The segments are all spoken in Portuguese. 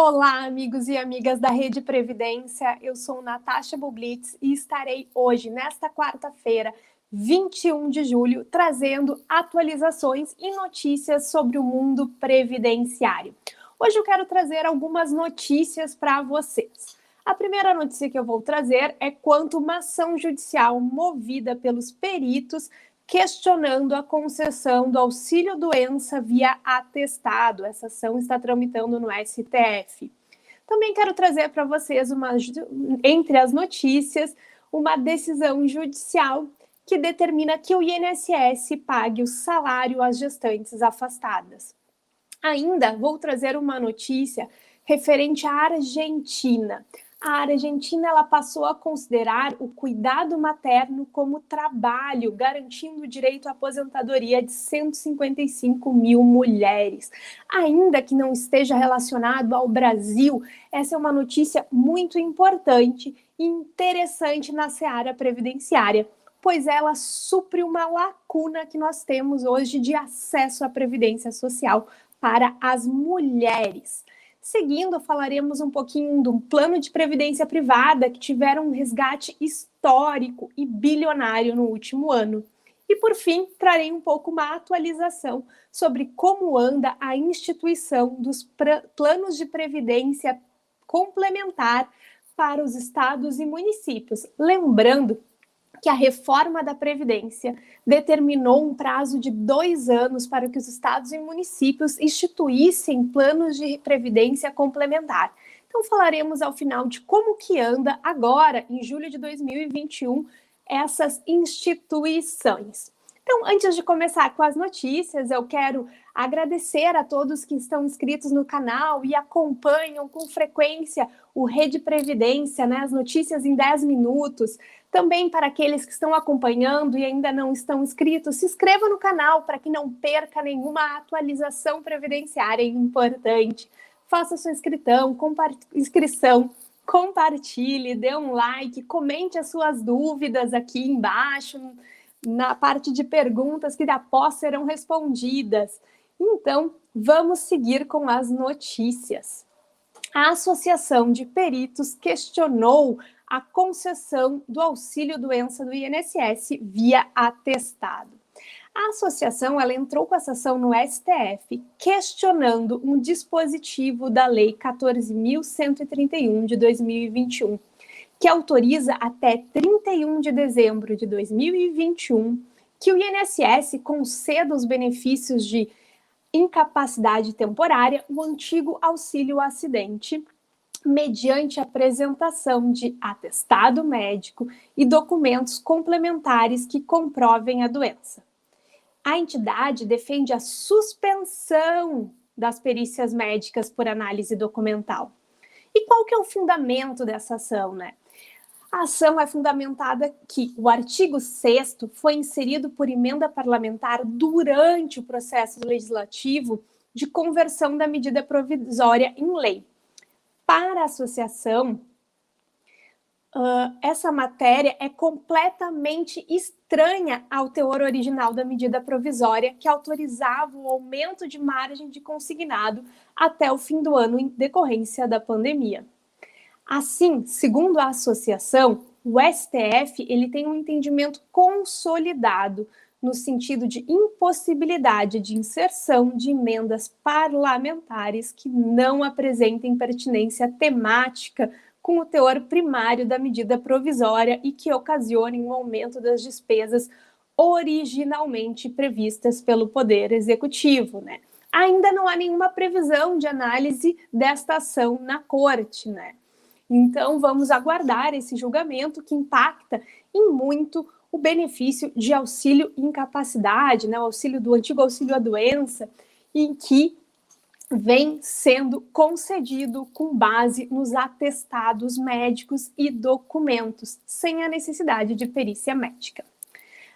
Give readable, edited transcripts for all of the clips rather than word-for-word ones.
Olá, amigos e amigas da Rede Previdência. Eu sou Natasha Bublitz e estarei hoje, nesta quarta-feira, 21 de julho, trazendo atualizações e notícias sobre o mundo previdenciário. Hoje eu quero trazer algumas notícias para vocês. A primeira notícia que eu vou trazer é quanto a uma ação judicial movida pelos peritos questionando a concessão do auxílio-doença via atestado. Essa ação está tramitando no STF. Também quero trazer para vocês, entre as notícias, uma decisão judicial que determina que o INSS pague o salário às gestantes afastadas. Ainda vou trazer uma notícia referente à Argentina. A Argentina ela passou a considerar o cuidado materno como trabalho, garantindo o direito à aposentadoria de 155 mil mulheres. Ainda que não esteja relacionado ao Brasil, essa é uma notícia muito importante e interessante na seara previdenciária, pois ela supre uma lacuna que nós temos hoje de acesso à previdência social para as mulheres. Seguindo, falaremos um pouquinho de um plano de previdência privada que tiveram um resgate histórico e bilionário no último ano. E, por fim, trarei um pouco uma atualização sobre como anda a instituição dos planos de previdência complementar para os estados e municípios. Lembrando que a reforma da Previdência determinou um prazo de 2 anos para que os estados e municípios instituíssem planos de previdência complementar. Então falaremos ao final de como que anda agora, em julho de 2021, essas instituições. Então, antes de começar com as notícias, eu quero agradecer a todos que estão inscritos no canal e acompanham com frequência o Rede Previdência, né, as notícias em 10 minutos. Também para aqueles que estão acompanhando e ainda não estão inscritos, se inscreva no canal para que não perca nenhuma atualização previdenciária importante. Faça sua inscrição, compartilhe, dê um like, comente as suas dúvidas aqui embaixo, na parte de perguntas que após serão respondidas. Então, vamos seguir com as notícias. A Associação de Peritos questionou a concessão do auxílio-doença do INSS via atestado. A associação ela entrou com essa ação no STF questionando um dispositivo da Lei 14.131 de 2021, que autoriza até 31 de dezembro de 2021 que o INSS conceda os benefícios de incapacidade temporária, o antigo auxílio-acidente, mediante apresentação de atestado médico e documentos complementares que comprovem a doença. A entidade defende a suspensão das perícias médicas por análise documental. E qual que é o fundamento dessa ação, né? A ação é fundamentada que o artigo 6º foi inserido por emenda parlamentar durante o processo legislativo de conversão da medida provisória em lei. Para a associação, essa matéria é completamente estranha ao teor original da medida provisória que autorizava o aumento de margem de consignado até o fim do ano em decorrência da pandemia. Assim, segundo a associação, o STF ele tem um entendimento consolidado no sentido de impossibilidade de inserção de emendas parlamentares que não apresentem pertinência temática com o teor primário da medida provisória e que ocasionem um aumento das despesas originalmente previstas pelo Poder Executivo, né? Ainda não há nenhuma previsão de análise desta ação na Corte, né? Então, vamos aguardar esse julgamento que impacta em muito o benefício de auxílio incapacidade, né, o antigo auxílio à doença, em que vem sendo concedido com base nos atestados médicos e documentos, sem a necessidade de perícia médica.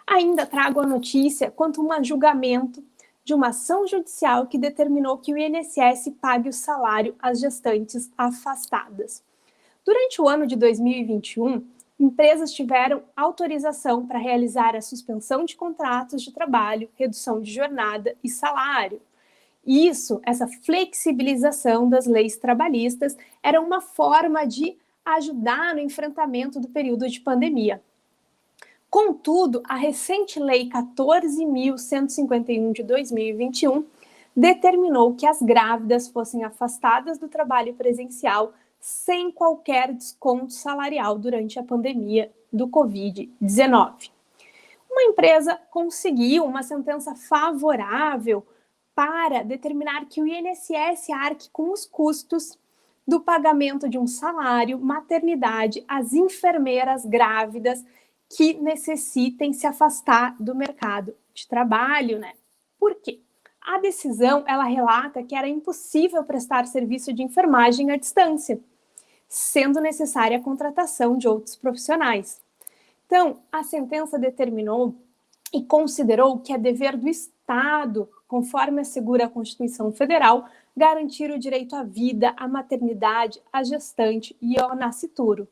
Ainda trago a notícia quanto a um julgamento de uma ação judicial que determinou que o INSS pague o salário às gestantes afastadas. Durante o ano de 2021, empresas tiveram autorização para realizar a suspensão de contratos de trabalho, redução de jornada e salário. Isso, essa flexibilização das leis trabalhistas, era uma forma de ajudar no enfrentamento do período de pandemia. Contudo, a recente Lei 14.151 de 2021 determinou que as grávidas fossem afastadas do trabalho presencial sem qualquer desconto salarial durante a pandemia do Covid-19. Uma empresa conseguiu uma sentença favorável para determinar que o INSS arque com os custos do pagamento de um salário maternidade às enfermeiras grávidas que necessitem se afastar do mercado de trabalho, né? Por quê? A decisão, ela relata que era impossível prestar serviço de enfermagem à distância, sendo necessária a contratação de outros profissionais. Então, a sentença determinou e considerou que é dever do Estado, conforme assegura a Constituição Federal, garantir o direito à vida, à maternidade, à gestante e ao nascituro.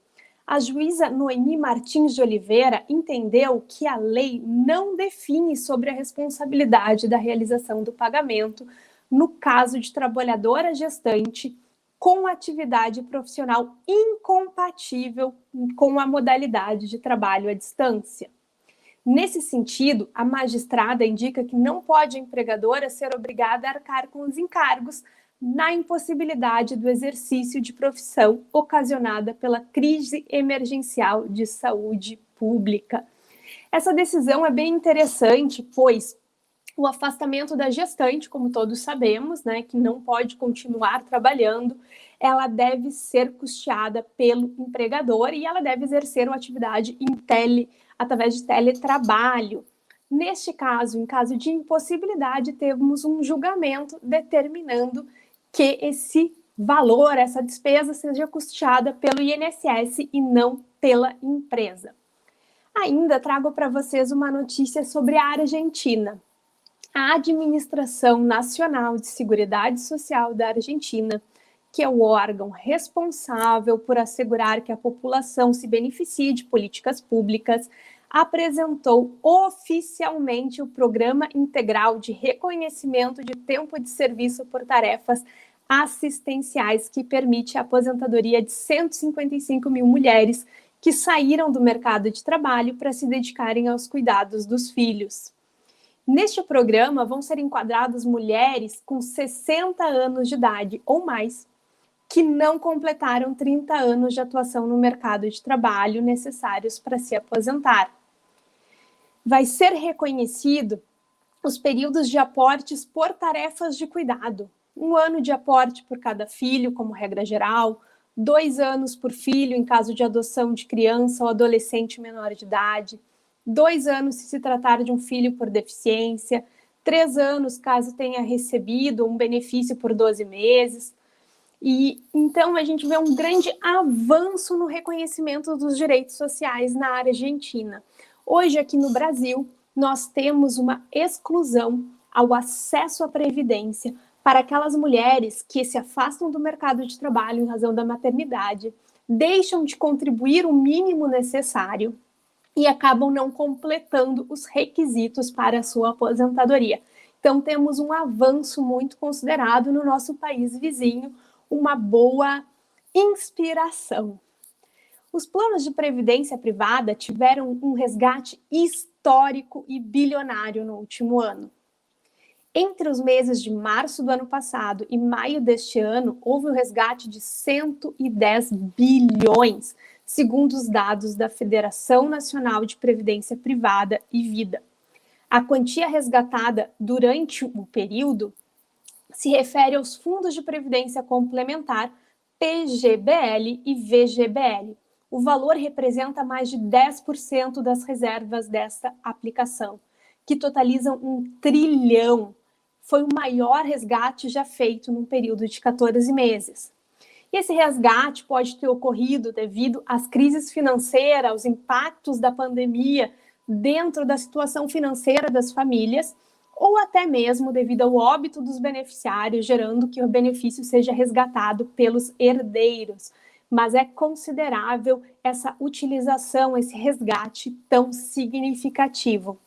A juíza Noemi Martins de Oliveira entendeu que a lei não define sobre a responsabilidade da realização do pagamento no caso de trabalhadora gestante com atividade profissional incompatível com a modalidade de trabalho à distância. Nesse sentido, a magistrada indica que não pode a empregadora ser obrigada a arcar com os encargos na impossibilidade do exercício de profissão ocasionada pela crise emergencial de saúde pública. Essa decisão é bem interessante, pois o afastamento da gestante, como todos sabemos, né, que não pode continuar trabalhando, ela deve ser custeada pelo empregador e ela deve exercer uma atividade através de teletrabalho. Neste caso, em caso de impossibilidade, temos um julgamento determinando que esse valor, essa despesa, seja custeada pelo INSS e não pela empresa. Ainda trago para vocês uma notícia sobre a Argentina. A Administração Nacional de Seguridade Social da Argentina, que é o órgão responsável por assegurar que a população se beneficie de políticas públicas, apresentou oficialmente o Programa Integral de Reconhecimento de Tempo de Serviço por Tarefas Assistenciais, que permite a aposentadoria de 155 mil mulheres que saíram do mercado de trabalho para se dedicarem aos cuidados dos filhos. Neste programa vão ser enquadradas mulheres com 60 anos de idade ou mais, que não completaram 30 anos de atuação no mercado de trabalho necessários para se aposentar. Vai ser reconhecido os períodos de aportes por tarefas de cuidado. 1 ano de aporte por cada filho, como regra geral, 2 anos por filho em caso de adoção de criança ou adolescente menor de idade, 2 anos se tratar de um filho por deficiência, 3 anos caso tenha recebido um benefício por 12 meses. E então a gente vê um grande avanço no reconhecimento dos direitos sociais na Argentina. Hoje, aqui no Brasil, nós temos uma exclusão ao acesso à previdência para aquelas mulheres que se afastam do mercado de trabalho em razão da maternidade, deixam de contribuir o mínimo necessário e acabam não completando os requisitos para a sua aposentadoria. Então, temos um avanço muito considerado no nosso país vizinho, uma boa inspiração. Os planos de previdência privada tiveram um resgate histórico e bilionário no último ano. Entre os meses de março do ano passado e maio deste ano, houve um resgate de 110 bilhões, segundo os dados da Federação Nacional de Previdência Privada e Vida. A quantia resgatada durante o período se refere aos fundos de previdência complementar, PGBL e VGBL. O valor representa mais de 10% das reservas desta aplicação, que totalizam 1 trilhão. Foi o maior resgate já feito num período de 14 meses. E esse resgate pode ter ocorrido devido às crises financeiras, aos impactos da pandemia dentro da situação financeira das famílias, ou até mesmo devido ao óbito dos beneficiários, gerando que o benefício seja resgatado pelos herdeiros. Mas é considerável essa utilização, esse resgate tão significativo.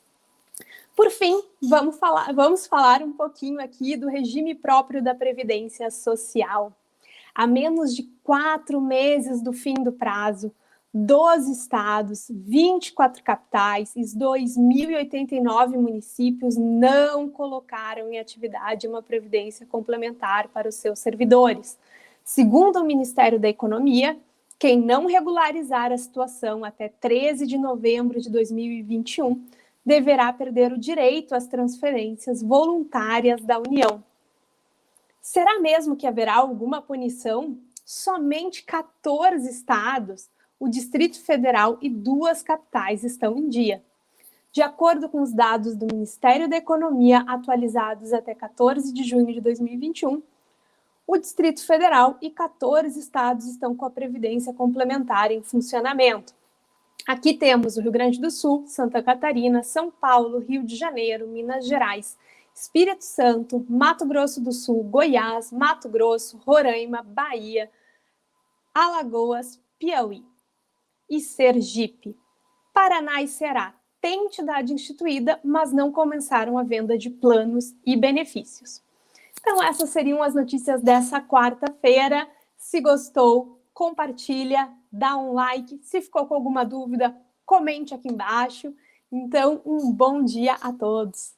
Por fim, vamos falar um pouquinho aqui do regime próprio da Previdência Social. A menos de 4 meses do fim do prazo, 12 estados, 24 capitais e 2.089 municípios não colocaram em atividade uma previdência complementar para os seus servidores. Segundo o Ministério da Economia, quem não regularizar a situação até 13 de novembro de 2021 deverá perder o direito às transferências voluntárias da União. Será mesmo que haverá alguma punição? Somente 14 estados, o Distrito Federal e 2 capitais estão em dia. De acordo com os dados do Ministério da Economia atualizados até 14 de junho de 2021, o Distrito Federal e 14 estados estão com a Previdência Complementar em funcionamento. Aqui temos o Rio Grande do Sul, Santa Catarina, São Paulo, Rio de Janeiro, Minas Gerais, Espírito Santo, Mato Grosso do Sul, Goiás, Mato Grosso, Roraima, Bahia, Alagoas, Piauí e Sergipe. Paraná e Ceará têm entidade instituída, mas não começaram a venda de planos e benefícios. Então, essas seriam as notícias dessa quarta-feira. Se gostou, compartilha, dá um like. Se ficou com alguma dúvida, comente aqui embaixo. Então, um bom dia a todos.